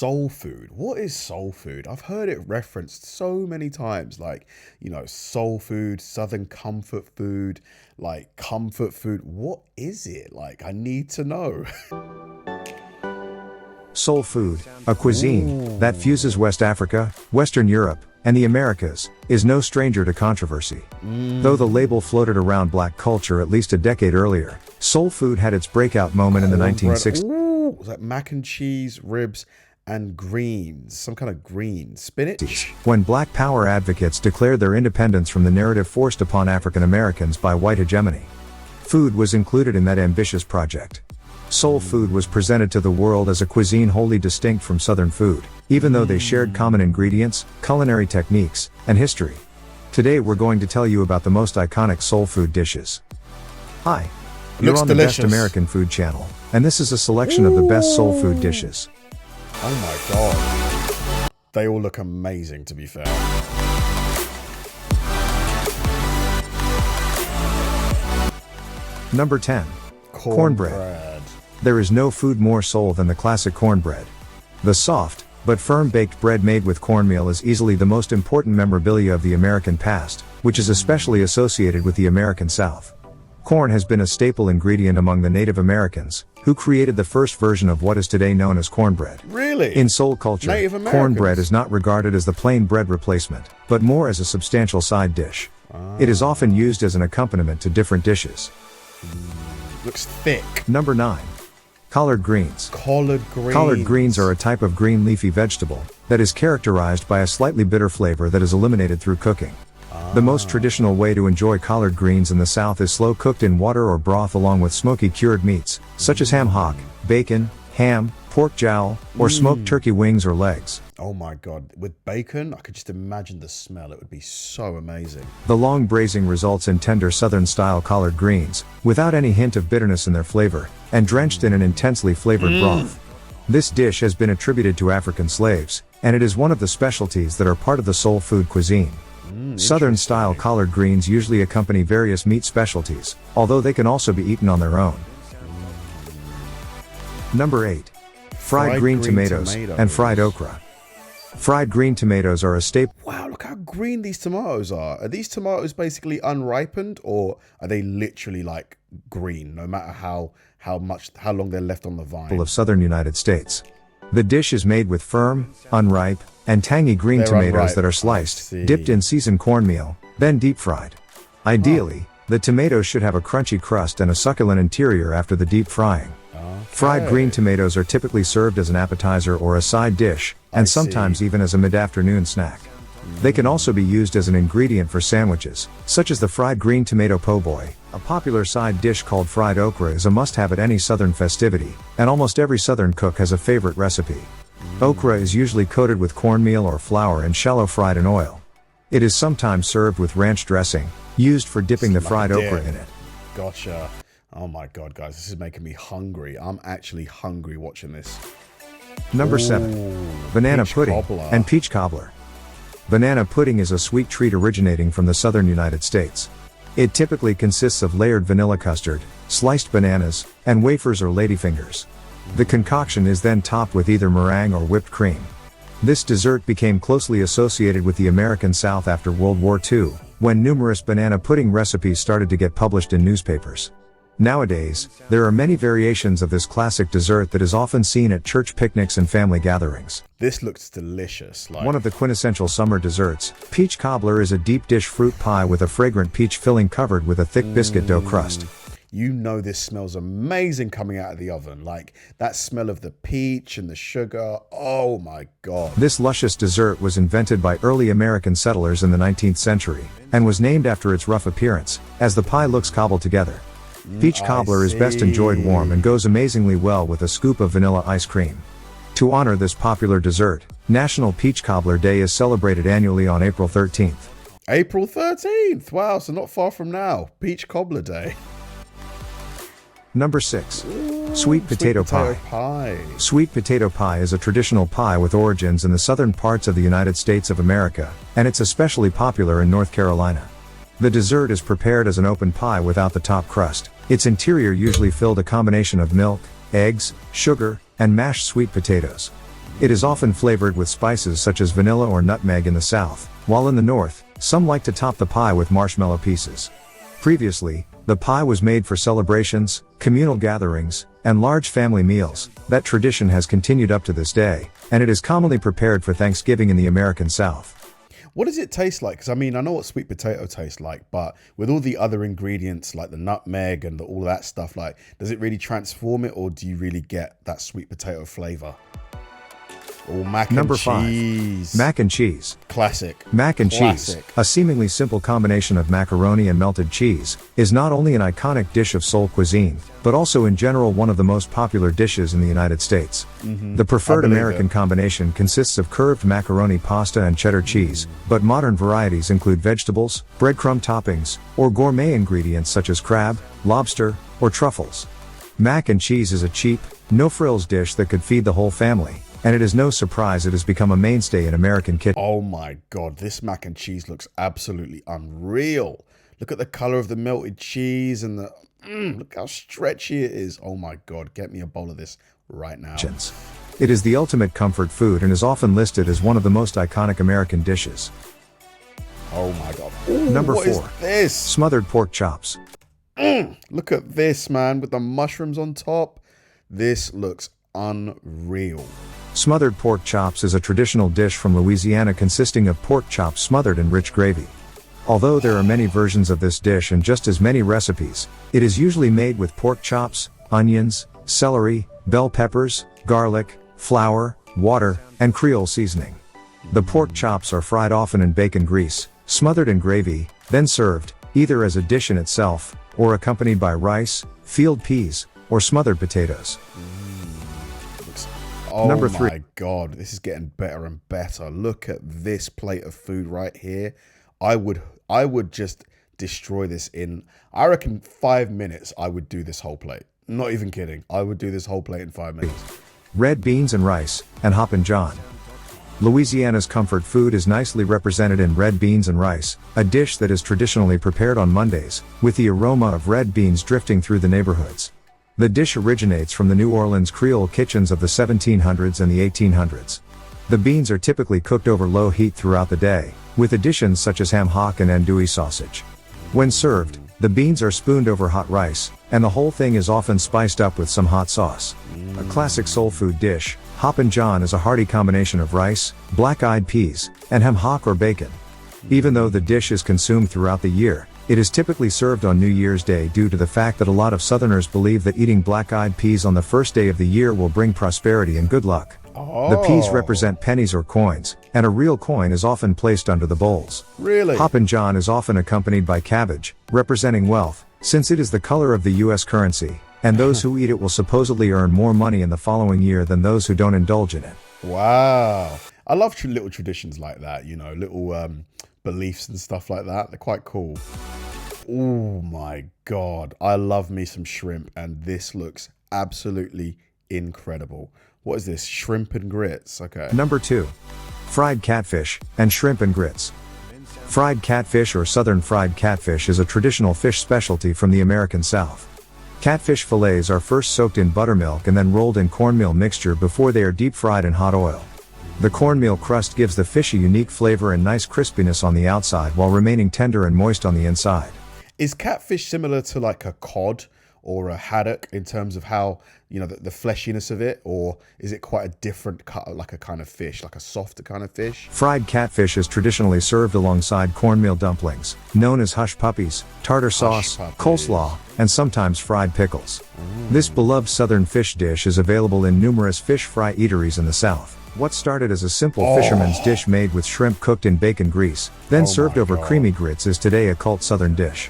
soul food. What is soul food? I've heard it referenced so many times, like, soul food, southern comfort food, like comfort food. What is it? Like, I need to know. Soul food, a cuisine that fuses West Africa, Western Europe, and the Americas, is no stranger to controversy. Though the label floated around black culture at least a decade earlier, soul food had its breakout moment in the 1960s. Ooh, was that mac and cheese, ribs, and greens? Some kind of green. Spinach? When black power advocates declared their independence from the narrative forced upon African Americans by white hegemony. Food was included in that ambitious project. Soul food was presented to the world as a cuisine wholly distinct from Southern food, even though they shared common ingredients, culinary techniques, and history. Today we're going to tell you about the most iconic soul food dishes. Hi, you're on the Best American Food channel, and this is a selection of the best soul food dishes. Oh my god. They all look amazing, to be fair. Number 10. Cornbread. There is no food more soul than the classic cornbread. The soft, but firm baked bread made with cornmeal is easily the most important memorabilia of the American past, which is especially associated with the American South. Corn has been a staple ingredient among the Native Americans, who created the first version of what is today known as cornbread. Really? In soul culture, cornbread is not regarded as the plain bread replacement, but more as a substantial side dish. It is often used as an accompaniment to different dishes. Looks thick. Number 9. Collard greens. Collard greens. Collard greens are a type of green leafy vegetable that is characterized by a slightly bitter flavor that is eliminated through cooking. The most traditional way to enjoy collard greens in the South is slow cooked in water or broth along with smoky cured meats, such as ham hock, bacon, ham, pork jowl, or smoked turkey wings or legs. Oh my god, with bacon, I could just imagine the smell. It would be so amazing. The long braising results in tender Southern-style collard greens, without any hint of bitterness in their flavor, and drenched in an intensely flavored broth. This dish has been attributed to African slaves, and it is one of the specialties that are part of the soul food cuisine. Southern-style collard greens usually accompany various meat specialties, although they can also be eaten on their own. Number 8. Fried green tomatoes and fried okra. Fried green tomatoes are a staple. Wow, look how green these tomatoes are. Are these tomatoes basically unripened, or are they literally like green, no matter how long they're left on the vine? Of Southern United States. The dish is made with firm, unripe, and tangy green tomatoes that are sliced, dipped in seasoned cornmeal, then deep fried. Ideally, the tomatoes should have a crunchy crust and a succulent interior after the deep frying. Fried green tomatoes are typically served as an appetizer or a side dish, and sometimes even as a mid-afternoon snack. They can also be used as an ingredient for sandwiches, such as the fried green tomato po' boy. A popular side dish called fried okra is a must-have at any Southern festivity, and almost every Southern cook has a favorite recipe. Okra is usually coated with cornmeal or flour and shallow fried in oil. It is sometimes served with ranch dressing, used for dipping the fried okra in it. Gotcha. Oh my god, guys, this is making me hungry. I'm actually hungry watching this. Number 7. Banana pudding and peach cobbler. Banana pudding is a sweet treat originating from the southern United States. It typically consists of layered vanilla custard, sliced bananas, and wafers or ladyfingers. The concoction is then topped with either meringue or whipped cream. This dessert became closely associated with the American South after World War II, when numerous banana pudding recipes started to get published in newspapers. Nowadays, there are many variations of this classic dessert that is often seen at church picnics and family gatherings. This looks delicious. One of the quintessential summer desserts, peach cobbler is a deep dish fruit pie with a fragrant peach filling covered with a thick biscuit dough crust. You know this smells amazing coming out of the oven. Like that smell of the peach and the sugar. Oh my god. This luscious dessert was invented by early American settlers in the 19th century, and was named after its rough appearance, as the pie looks cobbled together. Peach cobbler is best enjoyed warm and goes amazingly well with a scoop of vanilla ice cream. To honor this popular dessert, National Peach Cobbler Day is celebrated annually on April 13th. April 13th! Wow, so not far from now. Peach Cobbler Day. Number 6. Sweet potato pie. Sweet potato pie is a traditional pie with origins in the southern parts of the United States of America, and it's especially popular in North Carolina. The dessert is prepared as an open pie without the top crust. Its interior usually filled a combination of milk, eggs, sugar, and mashed sweet potatoes. It is often flavored with spices such as vanilla or nutmeg in the South, while in the North, some like to top the pie with marshmallow pieces. Previously, the pie was made for celebrations, communal gatherings, and large family meals. That tradition has continued up to this day, and it is commonly prepared for Thanksgiving in the American South. What does it taste like? Because I mean, I know what sweet potato tastes like, but with all the other ingredients like the nutmeg and all that stuff, like, does it really transform it, or do you really get that sweet potato flavor? Or mac Number and cheese. 5. Mac and cheese. Classic. Mac and Classic. cheese, a seemingly simple combination of macaroni and melted cheese, is not only an iconic dish of soul cuisine, but also in general one of the most popular dishes in the United States. The preferred American combination consists of curved macaroni pasta and cheddar cheese, but modern varieties include vegetables, breadcrumb toppings, or gourmet ingredients such as crab, lobster, or truffles. Mac and cheese is a cheap, no-frills dish that could feed the whole family, and it is no surprise it has become a mainstay in American kitchens. Oh my God, this mac and cheese looks absolutely unreal. Look at the color of the melted cheese and the, look how stretchy it is. Oh my God, get me a bowl of this right now. It is the ultimate comfort food and is often listed as one of the most iconic American dishes. Oh my God. Ooh, Number 4. What is this? Smothered pork chops. Look at this, man, with the mushrooms on top. This looks unreal. Smothered pork chops is a traditional dish from Louisiana consisting of pork chops smothered in rich gravy. Although there are many versions of this dish and just as many recipes, it is usually made with pork chops, onions, celery, bell peppers, garlic, flour, water, and Creole seasoning. The pork chops are fried often in bacon grease, smothered in gravy, then served, either as a dish in itself, or accompanied by rice, field peas, or smothered potatoes. Oh Number 3. My God, this is getting better and better. Look at this plate of food right here. I would just destroy this in, I reckon 5 minutes I would do this whole plate. Not even kidding. I would do this whole plate in 5 minutes. Red beans and rice, and Hoppin' John. Louisiana's comfort food is nicely represented in red beans and rice, a dish that is traditionally prepared on Mondays, with the aroma of red beans drifting through the neighborhoods. The dish originates from the New Orleans Creole kitchens of the 1700s and the 1800s. The beans are typically cooked over low heat throughout the day, with additions such as ham hock and andouille sausage. When served, the beans are spooned over hot rice, and the whole thing is often spiced up with some hot sauce. A classic soul food dish, Hoppin' John is a hearty combination of rice, black-eyed peas, and ham hock or bacon. Even though the dish is consumed throughout the year, it is typically served on New Year's Day due to the fact that a lot of Southerners believe that eating black-eyed peas on the first day of the year will bring prosperity and good luck. The peas represent pennies or coins, and a real coin is often placed under the bowls. Really? Hoppin' John is often accompanied by cabbage, representing wealth, since it is the color of the U.S. currency, and those who eat it will supposedly earn more money in the following year than those who don't indulge in it. Wow. I love little traditions like that, you know, little beliefs and stuff like that. They're quite cool. Oh my God. I love me some shrimp, and this looks absolutely incredible. What is this? Shrimp and grits. Okay. Number 2. Fried catfish, and shrimp and grits. Fried catfish or southern fried catfish is a traditional fish specialty from the American South. Catfish fillets are first soaked in buttermilk and then rolled in cornmeal mixture before they are deep fried in hot oil. The cornmeal crust gives the fish a unique flavor and nice crispiness on the outside while remaining tender and moist on the inside. Is catfish similar to like a cod or a haddock in terms of how, you know, the fleshiness of it, or is it quite a different cut, like a kind of fish, like a softer kind of fish? Fried catfish is traditionally served alongside cornmeal dumplings, known as hush puppies, tartar sauce, coleslaw, and sometimes fried pickles. This beloved southern fish dish is available in numerous fish fry eateries in the South. What started as a simple fisherman's dish made with shrimp cooked in bacon grease, then served over creamy grits, is today a cult southern dish.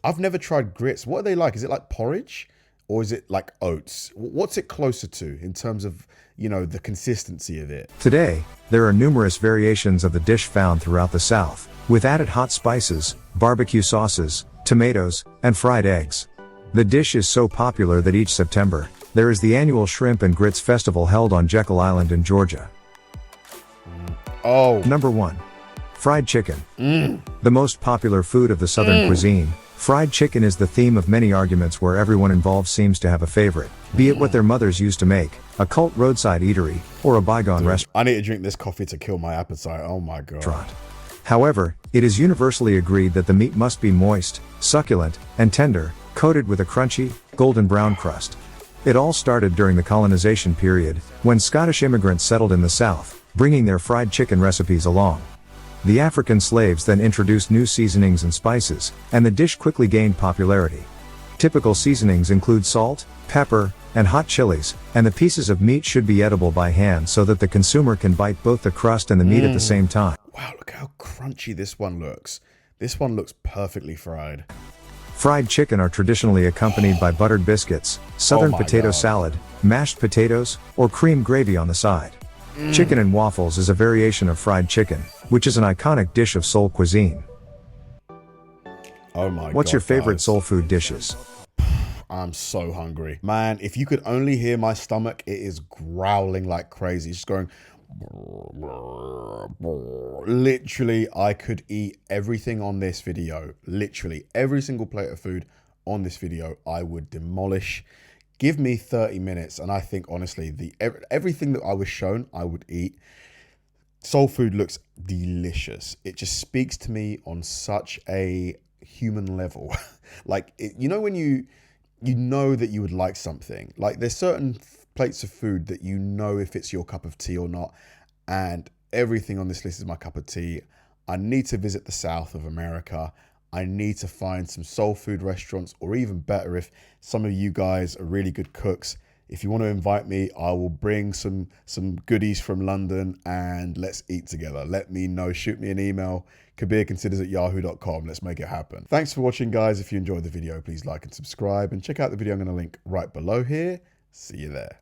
I've never tried grits. What are they like? Is it like porridge, or is it like oats? What's it closer to in terms of, you know, the consistency of it? Today, there are numerous variations of the dish found throughout the South, with added hot spices, barbecue sauces, tomatoes, and fried eggs. The dish is so popular that each September, there is the annual Shrimp and Grits Festival held on Jekyll Island in Georgia. Oh. Number 1. Fried chicken. The most popular food of the Southern cuisine, Fried chicken is the theme of many arguments where everyone involved seems to have a favorite, be it what their mothers used to make, a cult roadside eatery, or a bygone restaurant. I need to drink this coffee to kill my appetite. Oh my God. However, it is universally agreed that the meat must be moist, succulent, and tender, coated with a crunchy, golden brown crust. It all started during the colonization period, when Scottish immigrants settled in the South, bringing their fried chicken recipes along. The African slaves then introduced new seasonings and spices, and the dish quickly gained popularity. Typical seasonings include salt, pepper, and hot chilies, and the pieces of meat should be edible by hand so that the consumer can bite both the crust and the meat at the same time. Wow, look how crunchy this one looks. This one looks perfectly fried. Fried chicken are traditionally accompanied by buttered biscuits, southern potato salad, mashed potatoes, or cream gravy on the side. Chicken and waffles is a variation of fried chicken, which is an iconic dish of Seoul cuisine. Oh my God. What's your favorite guys. soul food dishes? I'm so hungry. Man, if you could only hear my stomach, it is growling like crazy. It's just going... Literally, I could eat everything on this video. Literally, every single plate of food on this video, I would demolish. Give me 30 minutes, and I think, honestly, everything that I was shown, I would eat. Soul food looks delicious. It just speaks to me on such a human level. Like, you know when you know that you would like something. Like, there's certain plates of food that you know if it's your cup of tea or not. And everything on this list is my cup of tea. I need to visit the South of America. I need to find some soul food restaurants, or even better, if some of you guys are really good cooks, if you want to invite me, I will bring some goodies from London and let's eat together. Let me know. Shoot me an email, kabirconsiders@yahoo.com. Let's make it happen. Thanks for watching, guys. If you enjoyed the video, please like and subscribe, and check out the video I'm going to link right below here. See you there.